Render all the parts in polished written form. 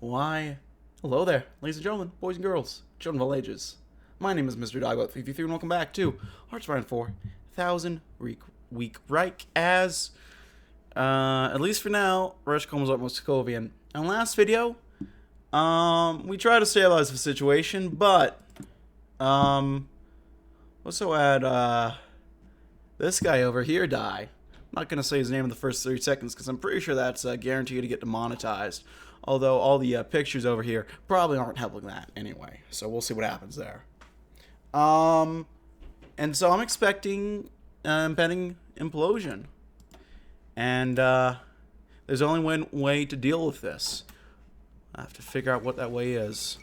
Why, hello there, ladies and gentlemen, boys and girls, children of all ages. My name is Mr. Dogbot333, and welcome back to Hearts Run for 1000-week Reich as, at least for now, Reich comes up Moscovian. In the last video, we tried to stabilize the situation, but, also had, this guy over here die. I'm not going to say his name in the first 30 seconds, because I'm pretty sure that's guaranteed to get demonetized. Although all the pictures over here probably aren't helping that anyway. So we'll see what happens there. And so I'm expecting impending implosion. And there's only one way to deal with this. I have to figure out what that way is.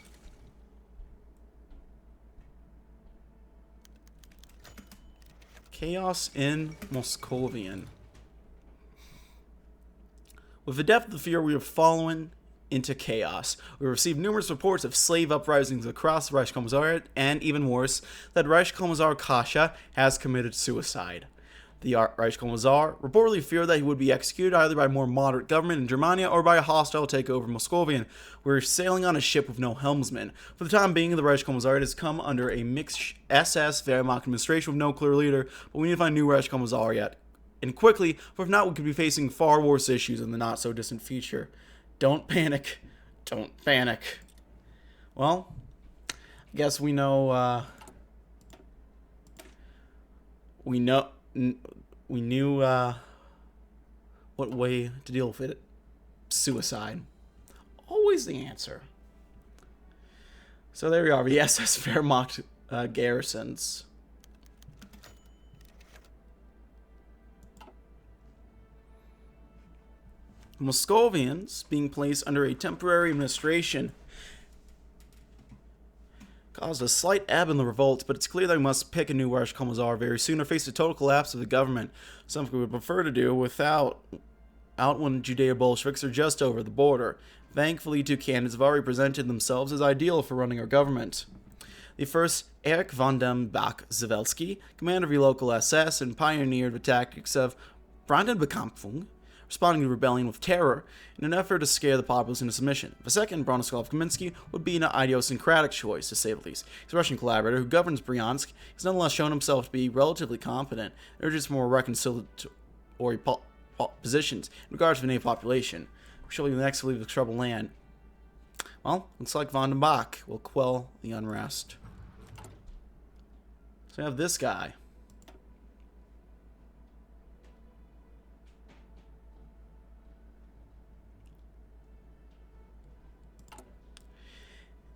Chaos in Moscovian. With the depth of the fear we have fallen into chaos. We received numerous reports of slave uprisings across the Reich Commissariat, and even worse, that Reich Commissar Kasha has committed suicide. The Reich Commissar reportedly feared that he would be executed either by a more moderate government in Germania or by a hostile takeover of Moscovian. We're sailing on a ship with no helmsman. For the time being, the Reich Commissariat has come under a mixed SS Wehrmacht administration with no clear leader, but we need to find a new Reich Commissariat. And quickly, for if not, we could be facing far worse issues in the not-so-distant future. Don't panic. Don't panic. Well, I guess we know, we knew, what way to deal with it. Suicide. Always the answer. So there we are, the SS Wehrmacht garrisons. Moscovians being placed under a temporary administration caused a slight ebb in the revolt, but it's clear that we must pick a new Reich Commissar very soon or face the total collapse of the government, something we would prefer to do without when Judea Bolsheviks are just over the border. Thankfully, two candidates have already presented themselves as ideal for running our government. The first, Erich von dem Bach-Zawelski, commander of the local SS and pioneer of the tactics of Brandenbekämpfung, responding to the rebellion with terror in an effort to scare the populace into submission. The second, Bronislav Kaminsky, would be an idiosyncratic choice, to say the least. His Russian collaborator, who governs Bryansk, has nonetheless shown himself to be relatively competent and urges more reconciliatory positions in regards to the native population. We shall be the next to leave the troubled land. Well, looks like von den Bach will quell the unrest. So we have this guy.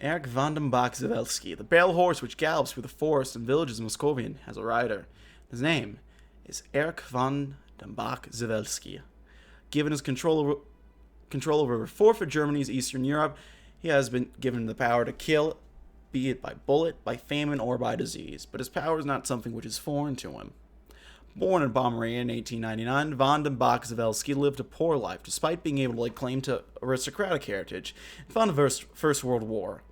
Erich von dem Bach-Zawelski, the pale horse which gallops through the forests and villages of Moscovian, has a rider. His name is Erich von dem Bach-Zawelski. Given his control over a fourth of Germany's Eastern Europe, he has been given the power to kill, be it by bullet, by famine, or by disease. But his power is not something which is foreign to him. Born in Pomerania in 1899, von dem Bach-Zawelski lived a poor life, despite being able to lay claim to aristocratic heritage, and fought the First World War.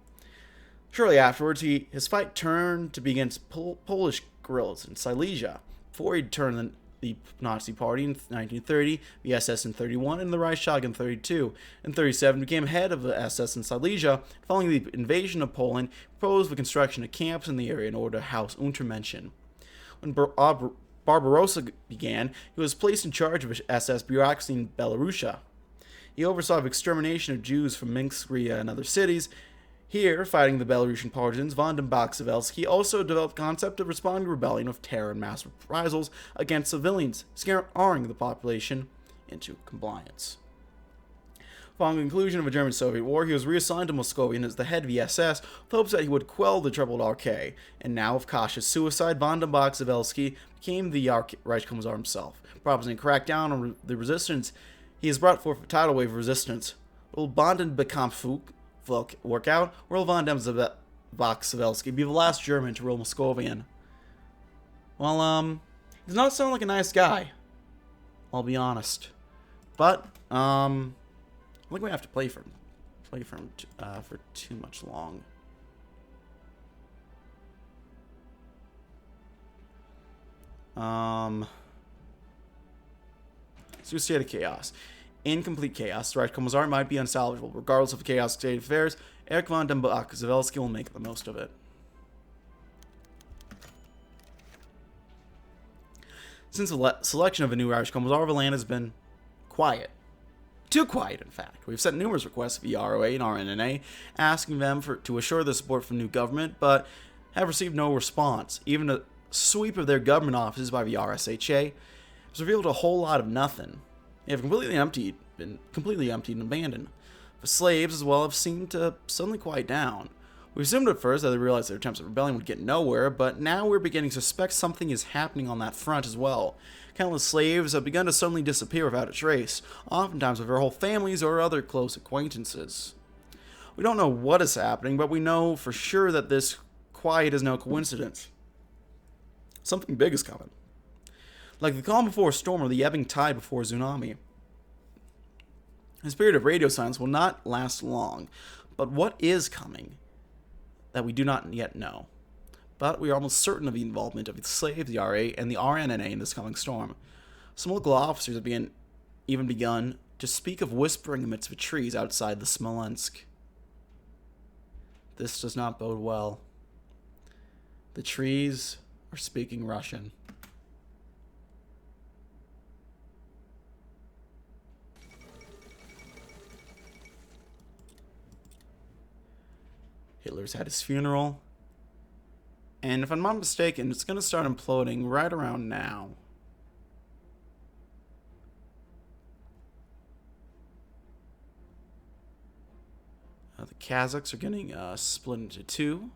Shortly afterwards, his fight turned to be against Polish guerrillas in Silesia, before he turned the Nazi Party in 1930, the SS in 31, and the Reichstag in 32. In 37, became head of the SS in Silesia. Following the invasion of Poland, he proposed the construction of camps in the area in order to house Untermenschen. When Barbarossa began, he was placed in charge of SS bureaucracy in Belarusia. He oversaw the extermination of Jews from Minsk, Riga, and other cities. Here, fighting the Belarusian partisans, von dem Bach-Zawelski also developed the concept of responding to rebellion with terror and mass reprisals against civilians, scaring the population into compliance. Following the conclusion of the German-Soviet War, he was reassigned to Moscovian as the head of the SS, with hopes that he would quell the troubled RK. And now, with Kasha's suicide, von dem Bach-Zawelski became the Reich Commissar himself. Promising to crack down on the resistance, he has brought forth a tidal wave of resistance. Will Brandenbekämpfung work out, or will von dem Bach-Zawelski be the last German to rule Moscovian? Well, he does not sound like a nice guy, I'll be honest. But, I think we have to play for him for too much long. So State of Chaos. In complete chaos, the Reich Commissar might be unsalvageable. Regardless of the chaos state of affairs, Erich von den Bach-Zawelski will make the most of it. Since the selection of a new Reich Commissar, the land has been quiet. Too quiet, in fact. We've sent numerous requests via ROA and RNNA, asking them to assure their support for the new government, but have received no response. Even a sweep of their government offices by the RSHA has revealed a whole lot of nothing. They have been completely emptied and abandoned. The slaves, as well, have seemed to suddenly quiet down. We assumed at first that they realized their attempts at rebellion would get nowhere, but now we're beginning to suspect something is happening on that front as well. Countless slaves have begun to suddenly disappear without a trace, oftentimes with their whole families or other close acquaintances. We don't know what is happening, but we know for sure that this quiet is no coincidence. Something big is coming. Like the calm before a storm or the ebbing tide before a tsunami. This period of radio silence will not last long, but what is coming that we do not yet know? But we are almost certain of the involvement of the slaves, the RA, and the RNNA in this coming storm. Some local officers have even begun to speak of whispering amidst the trees outside the Smolensk. This does not bode well. The trees are speaking Russian. Hitler's had his funeral. And if I'm not mistaken, it's going to start imploding right around now. The Kazakhs are getting split into two.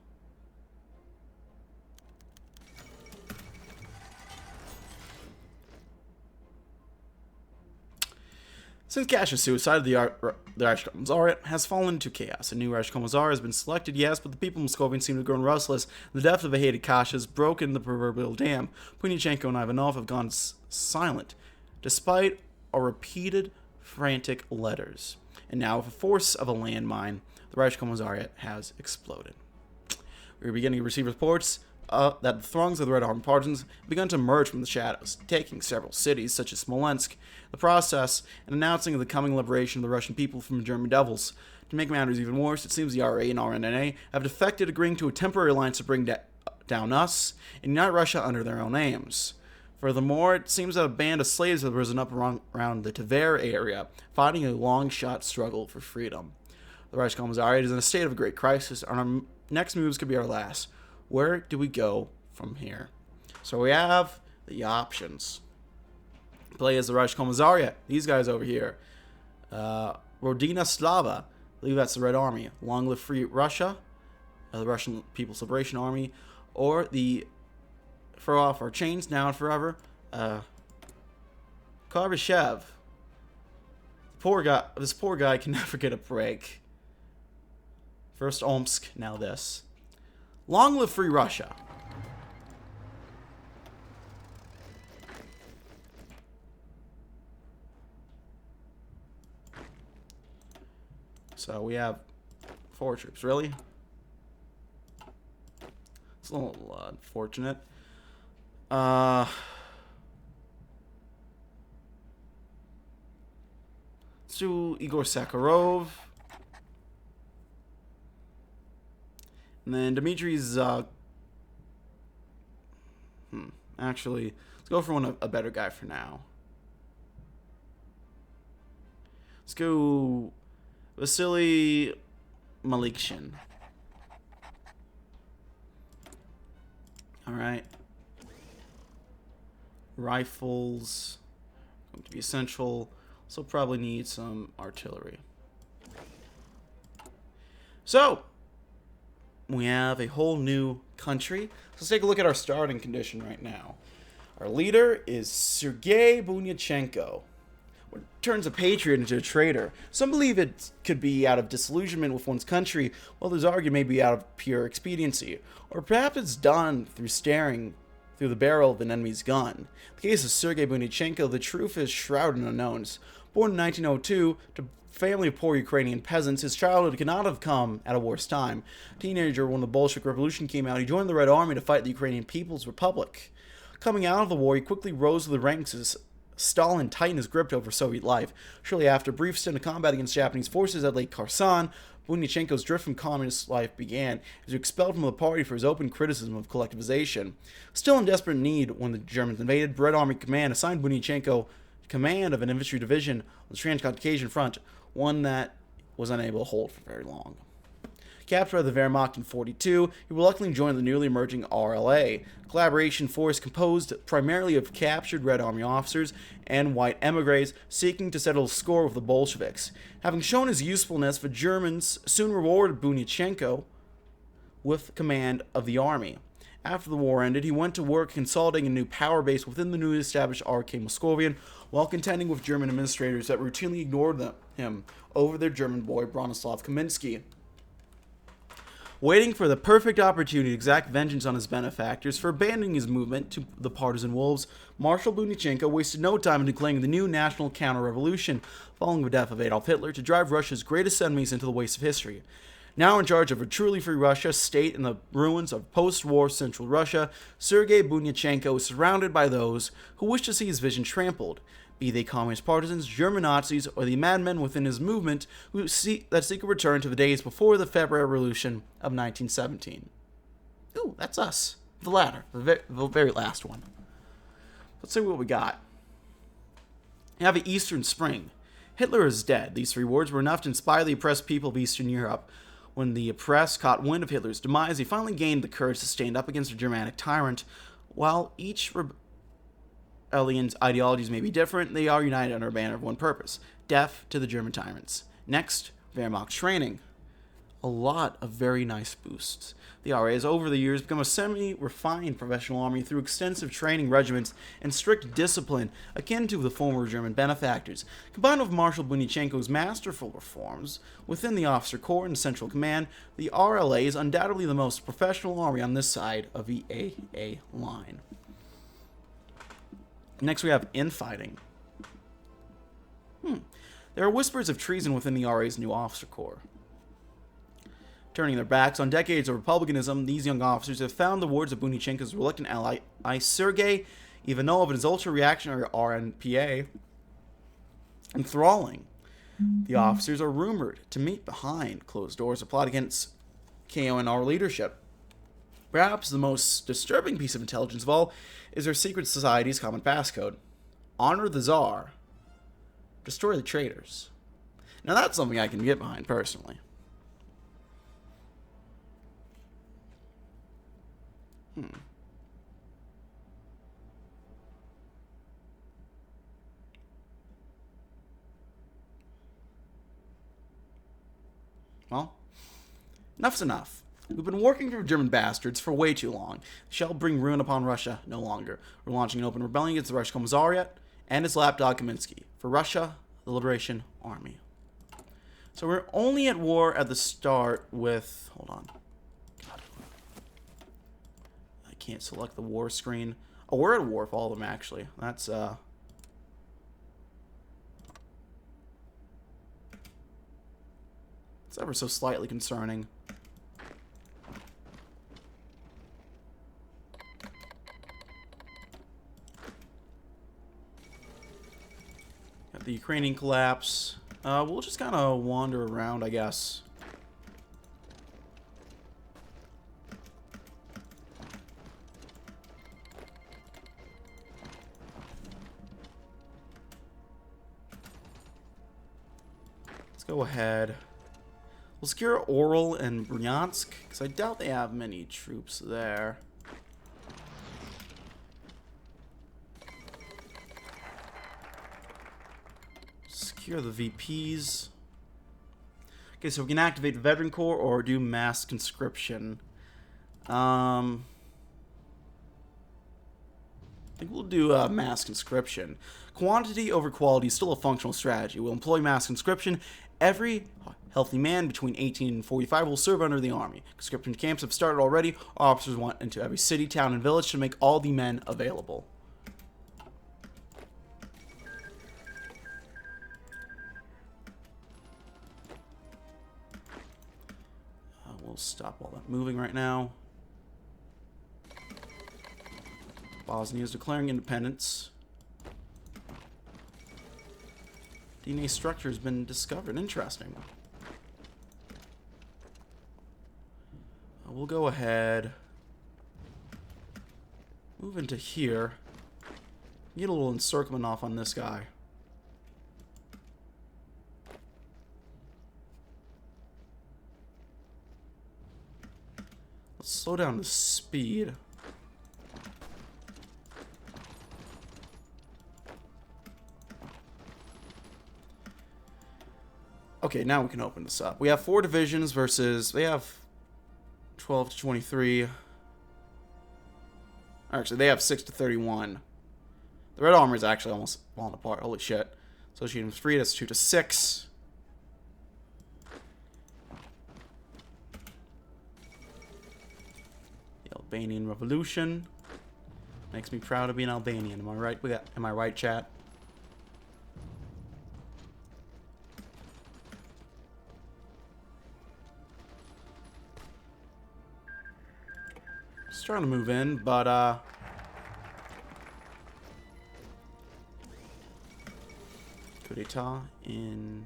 Since Kash's suicide, the Reich Commissariat has fallen into chaos. A new Reich Commissar has been selected, yes, but the people of Moscovian seem to have grown restless. The death of a hated Kash has broken the proverbial dam. Punyachenko and Ivanov have gone silent, despite our repeated frantic letters. And now, with the force of a landmine, the Reich Commissariat has exploded. We are beginning to receive reports that the throngs of the Red Army partisans have begun to emerge from the shadows, taking several cities, such as Smolensk, the process, and announcing the coming liberation of the Russian people from the German devils. To make matters even worse, it seems the RA and RNNA have defected, agreeing to a temporary alliance to bring down us and unite Russia under their own aims. Furthermore, it seems that a band of slaves have risen up around the Tver area, fighting a long-shot struggle for freedom. The Reich Commissariat is in a state of a great crisis, and our next moves could be our last. Where do we go from here? So we have the options. Play as the Reich Commissariat. These guys over here. Rodina Slava. I believe that's the Red Army. Long live free Russia. The Russian People's Liberation Army. Or the throw off our chains now and forever. Karbyshev. This poor guy can never get a break. First Omsk, now this. Long live free Russia. So we have 4 troops, really? It's a little unfortunate. Let's do Igor Sakharov. And then Dimitri's, actually, let's go for a better guy for now. Let's go Vasily Malikshin. Alright. Rifles, going to be essential. Also probably need some artillery. So, we have a whole new country. So let's take a look at our starting condition right now. Our leader is Sergei Bunyachenko, what turns a patriot into a traitor. Some believe it could be out of disillusionment with one's country, while others argue maybe out of pure expediency, or perhaps it's done through staring through the barrel of an enemy's gun. In the case of Sergei Bunyachenko, the truth is shrouded in unknowns. Born in 1902 to a family of poor Ukrainian peasants, his childhood could not have come at a worse time. A teenager, when the Bolshevik Revolution came out, he joined the Red Army to fight the Ukrainian People's Republic. Coming out of the war, he quickly rose to the ranks as Stalin tightened his grip over Soviet life. Shortly after a brief stint of combat against Japanese forces at Lake Kherson, Bunyachenko's drift from communist life began. He was expelled from the party for his open criticism of collectivization. Still in desperate need when the Germans invaded, Red Army Command assigned Bunyachenko command of an infantry division on the Transcaucasian front, one that was unable to hold for very long. Captured by the Wehrmacht in 1942, he reluctantly joined the newly emerging RLA, a collaboration force composed primarily of captured Red Army officers and white emigres seeking to settle a score with the Bolsheviks. Having shown his usefulness, the Germans soon rewarded Bunyachenko with command of the army. After the war ended, he went to work consolidating a new power base within the newly established RK Moscovian, while contending with German administrators that routinely ignored him over their German boy Bronislaw Kaminsky. Waiting for the perfect opportunity to exact vengeance on his benefactors for abandoning his movement to the partisan wolves, Marshal Bunyachenko wasted no time in declaring the new national counter-revolution following the death of Adolf Hitler to drive Russia's greatest enemies into the waste of history. Now in charge of a truly free Russia, state in the ruins of post-war Central Russia, Sergei Bunyachenko is surrounded by those who wish to see his vision trampled, be they communist partisans, German Nazis, or the madmen within his movement who seek a return to the days before the February Revolution of 1917. Ooh, that's us. The latter. The very last one. Let's see what we got. You have the Eastern Spring. Hitler is dead. These three words were enough to inspire the oppressed people of Eastern Europe. When the oppressed caught wind of Hitler's demise, they finally gained the courage to stand up against a Germanic tyrant. While each rebellion's ideologies may be different, they are united under a banner of one purpose: death to the German tyrants. Next, Wehrmacht training. A lot of very nice boosts. The RA has over the years become a semi-refined professional army through extensive training regiments and strict discipline akin to the former German benefactors. Combined with Marshal Bunyachenko's masterful reforms within the officer corps and central command, the RLA is undoubtedly the most professional army on this side of the AA line. Next we have infighting. There are whispers of treason within the RA's new officer corps. Turning their backs on decades of republicanism, these young officers have found the words of Bunyachenko's reluctant ally, Sergei Ivanov, and his ultra-reactionary RNPA enthralling. The officers are rumored to meet behind closed doors to plot against KONR leadership. Perhaps the most disturbing piece of intelligence of all is their secret society's common passcode: honor the Tsar, destroy the traitors. Now that's something I can get behind personally. Well, enough's enough. We've been working for German bastards for way too long. Shall bring ruin upon Russia no longer. We're launching an open rebellion against the Russian Commissariat and his lapdog Kaminsky. For Russia, the Liberation Army. So we're only at war at the start with... Hold on. God. I can't select the war screen. Oh, we're at war with all of them, actually. That's, it's ever so slightly concerning. Got the Ukrainian collapse. We'll just kind of wander around, I guess. Let's go ahead. We'll secure Oral and Bryansk, because I doubt they have many troops there. Secure the VPs. Okay, so we can activate the Veteran Corps or do mass conscription. I think we'll do mass conscription. Quantity over quality is still a functional strategy. We'll employ mass conscription. Every healthy man between 18 and 45 will serve under the army. Conscription camps have started already. Our officers went into every city, town, and village to make all the men available. We'll stop all that moving right now. Bosnia is declaring independence. DNA structure has been discovered. Interesting. We'll go ahead. Move into here. Get a little encirclement off on this guy. Let's slow down the speed. Okay, now we can open this up. We have 4 divisions versus... They have 12 to 23. Actually, they have 6 to 31. The Red Army is actually almost falling apart. Holy shit. Associated with 3, that's 2 to 6. The Albanian Revolution. Makes me proud to be an Albanian. Am I right? Am I right, chat? Just trying to move in, but coup d'etat in...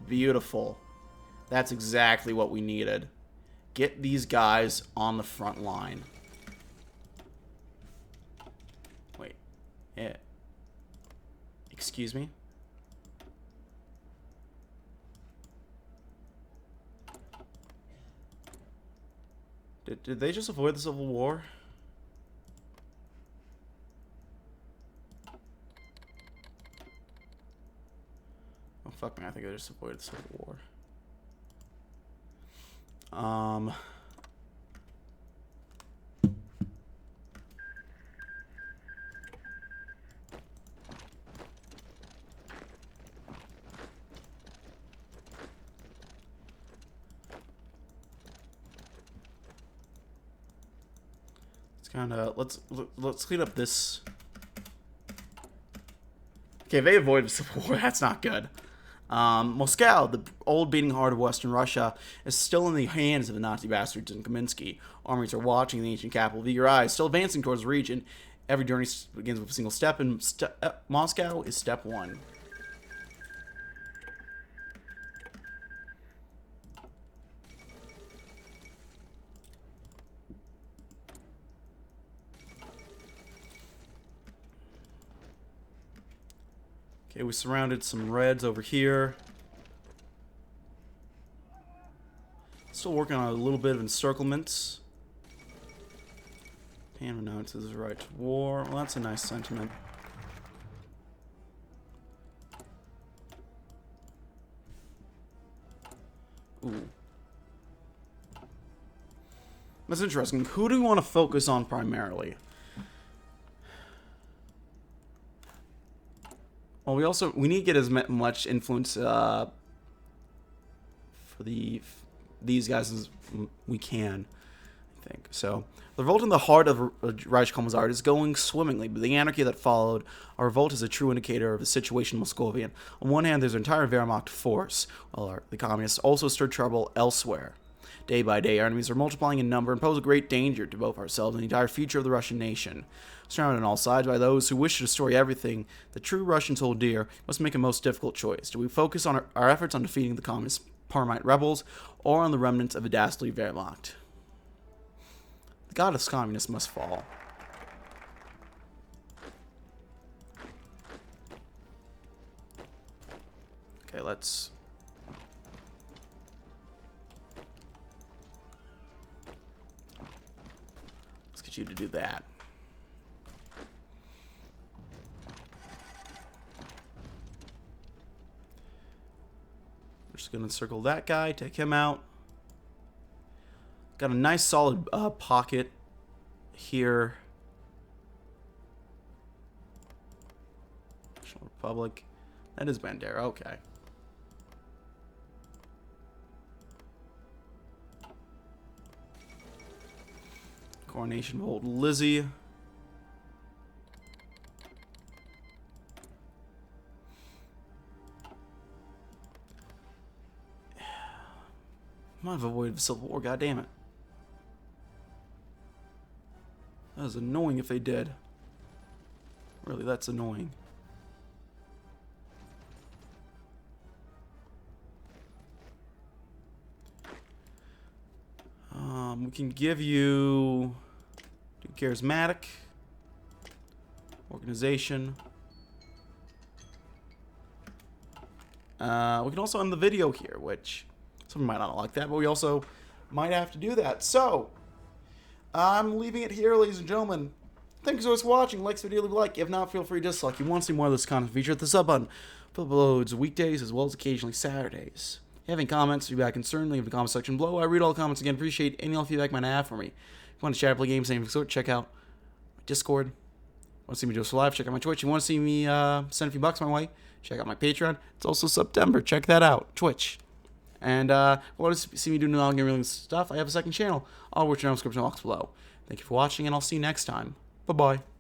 Beautiful. That's exactly what we needed. Get these guys on the front line. Wait. Yeah. Excuse me? Did they just avoid the Civil War? Oh, fuck me. I think they just avoided the Civil War. Kind of let's clean up this. Okay, they avoided civil war. That's not good. Moscow, the old beating heart of Western Russia, is still in the hands of the Nazi bastards in Kaminsky. Armies are watching the ancient capital with eager eyes, still advancing towards the region. Every journey begins with a single step, and Moscow is step 1. Okay, we surrounded some reds over here. Still working on a little bit of encirclements. Pan announces his right to war. Well, that's a nice sentiment. Ooh. That's interesting. Who do we want to focus on primarily? Well, we need to get as much influence for these guys as we can, I think. So, the revolt in the heart of Reich Commissariat is going swimmingly, but the anarchy that followed our revolt is a true indicator of the situation in Moscovian. On one hand, there's an entire Wehrmacht force, while the communists also stirred trouble elsewhere. Day by day, our enemies are multiplying in number and pose a great danger to both ourselves and the entire future of the Russian nation. Surrounded on all sides by those who wish to destroy everything the true Russians hold dear, must make a most difficult choice. Do we focus on our efforts on defeating the communist Parmite rebels, or on the remnants of a dastardly Wehrmacht? The goddess communists must fall. Okay, let's get you to do that. We're just gonna circle that guy, take him out. Got a nice solid pocket here. National Republic. That is Bandera, okay. Coronation of Old Lizzie. Might have avoided the Civil War, goddammit. That was annoying if they did. Really, that's annoying. We can give you charismatic, organization. We can also end the video here, which some might not like that, but we also might have to do that. So, I'm leaving it here, ladies and gentlemen. Thank you so much for watching. Like this video, leave a like. If not, feel free to dislike. If you want to see more of this content, feature, hit the sub button. Full uploads weekdays as well as occasionally Saturdays. If you have any comments, feedback, concern, leave in the comment section below. I read all the comments again. Appreciate any all feedback you might have for me. If you want to chat, play games, anything of the sort, check out my Discord. If you want to see me do this live, check out my Twitch. If you want to see me send a few bucks my way, check out my Patreon. It's also September. Check that out. Twitch. And if you want to see me do non-gaming stuff, I have a second channel. I'll watch your description box below. Thank you for watching, and I'll see you next time. Bye-bye.